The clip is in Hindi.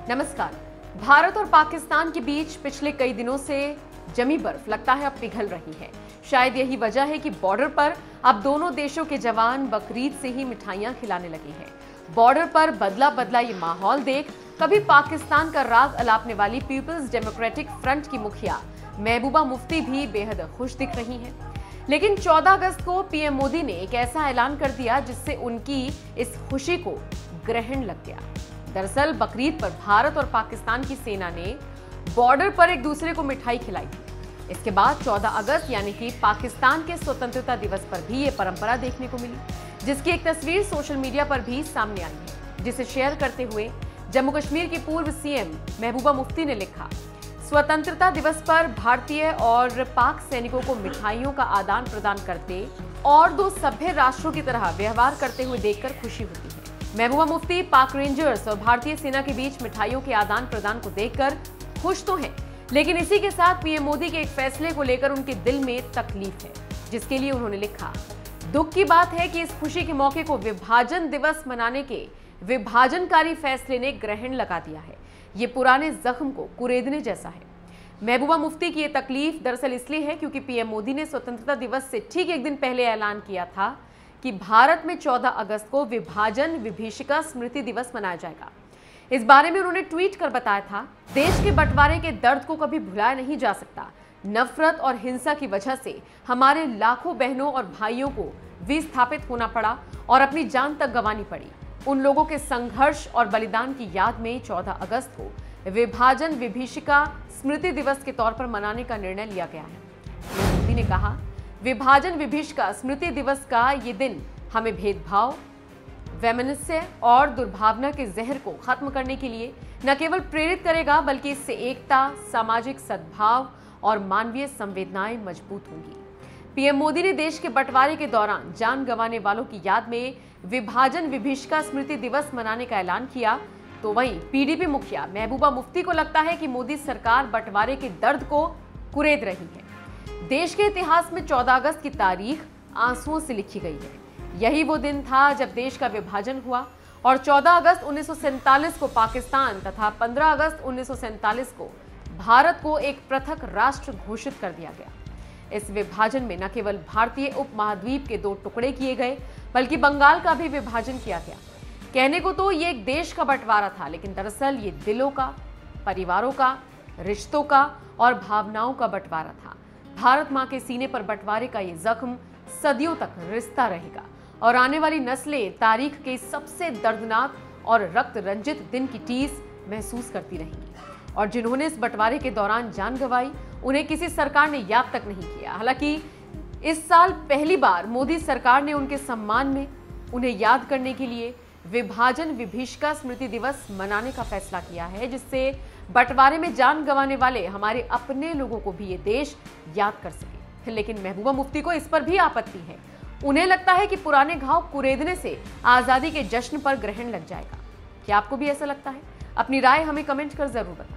नमस्कार। भारत और पाकिस्तान के बीच पिछले कई दिनों से जमी बर्फ लगता है अब पिघल रही है। शायद यही वजह है कि बॉर्डर पर अब दोनों देशों के जवान बकरीद से ही मिठाइयां खिलाने लगे हैं। बॉर्डर पर बदला बदला ये माहौल देख कभी पाकिस्तान का राग अलापने वाली पीपल्स डेमोक्रेटिक फ्रंट की मुखिया महबूबा मुफ्ती भी बेहद खुश दिख रही हैं। लेकिन 14 अगस्त को पीएम मोदी ने एक ऐसा ऐलान कर दिया जिससे उनकी इस खुशी को ग्रहण लग गया। दरअसल बकरीद पर भारत और पाकिस्तान की सेना ने बॉर्डर पर एक दूसरे को मिठाई खिलाई थी। इसके बाद 14 अगस्त यानी कि पाकिस्तान के स्वतंत्रता दिवस पर भी ये परंपरा देखने को मिली, जिसकी एक तस्वीर सोशल मीडिया पर भी सामने आई है, जिसे शेयर करते हुए जम्मू कश्मीर की पूर्व सीएम महबूबा मुफ्ती ने लिखा, स्वतंत्रता दिवस पर भारतीय और पाक सैनिकों को मिठाइयों का आदान प्रदान करते और दो सभ्य राष्ट्रों की तरह व्यवहार करते हुए देखकर खुशी होती है। महबूबा मुफ्ती पाक रेंजर्स और भारतीय सेना के बीच मिठाइयों के आदान प्रदान को देखकर खुश तो हैं, लेकिन इसी के साथ पीएम मोदी के एक फैसले को लेकर उनके दिल में तकलीफ है, जिसके लिए उन्होंने लिखा, दुख की बात है कि इस खुशी के मौके को विभाजन दिवस मनाने के विभाजनकारी फैसले ने ग्रहण लगा दिया है। ये पुराने जख्म को कुरेदने जैसा है। महबूबा मुफ्ती की ये तकलीफ दरअसल इसलिए है क्योंकि पीएम मोदी ने स्वतंत्रता दिवस से ठीक एक दिन पहले ऐलान किया था कि भारत में 14 अगस्त को विभाजन विभीषिका स्मृति दिवस मनाया जाएगा। इस बारे में उन्होंने ट्वीट कर बताया था, देश के बंटवारे के दर्द को कभी भुलाया नहीं जा सकता। नफरत और हिंसा की वजह से हमारे लाखों बहनों और भाइयों को विस्थापित होना पड़ा और अपनी जान तक गंवानी पड़ी। उन लोगों के संघर्ष और बलिदान की याद में 14 अगस्त को विभाजन विभीषिका स्मृति दिवस के तौर पर मनाने का निर्णय लिया गया है। मोदी ने कहा, विभाजन विभीषिका स्मृति दिवस का ये दिन हमें भेदभाव, वैमनस्य और दुर्भावना के जहर को खत्म करने के लिए न केवल प्रेरित करेगा बल्कि इससे एकता, सामाजिक सद्भाव और मानवीय संवेदनाएं मजबूत होंगी। पीएम मोदी ने देश के बंटवारे के दौरान जान गंवाने वालों की याद में विभाजन विभीषिका स्मृति दिवस मनाने का ऐलान किया, तो वहीं पीडीपी मुखिया महबूबा मुफ्ती को लगता है कि मोदी सरकार बंटवारे के दर्द को कुरेद रही है। देश के इतिहास में 14 अगस्त की तारीख आंसुओं से लिखी गई है। यही वो दिन था जब देश का विभाजन हुआ और 14 अगस्त 1947 को पाकिस्तान तथा 15 अगस्त 1947 को भारत को एक पृथक राष्ट्र घोषित कर दिया गया। इस विभाजन में न केवल भारतीय उपमहाद्वीप के 2 टुकड़े किए गए बल्कि बंगाल का भी विभाजन किया गया। कहने को तो ये एक देश का बंटवारा था, लेकिन दरअसल ये दिलों का, परिवारों का, रिश्तों का और भावनाओं का बंटवारा था। भारत मां के सीने पर बंटवारे का ये जख्म सदियों तक रिश्ता रहेगा और आने वाली नस्लें तारीख के सबसे दर्दनाक और रक्त रंजित दिन की टीस महसूस करती रहेंगी। और जिन्होंने इस बंटवारे के दौरान जान गंवाई, उन्हें किसी सरकार ने याद तक नहीं किया। हालांकि इस साल पहली बार मोदी सरकार ने उनके सम्मान में उन्हें याद करने के लिए विभाजन विभीषिका स्मृति दिवस मनाने का फैसला किया है, जिससे बंटवारे में जान गंवाने वाले हमारे अपने लोगों को भी ये देश याद कर सके। लेकिन महबूबा मुफ्ती को इस पर भी आपत्ति है। उन्हें लगता है कि पुराने घाव कुरेदने से आजादी के जश्न पर ग्रहण लग जाएगा। क्या आपको भी ऐसा लगता है? अपनी राय हमें कमेंट कर जरूर बताएं।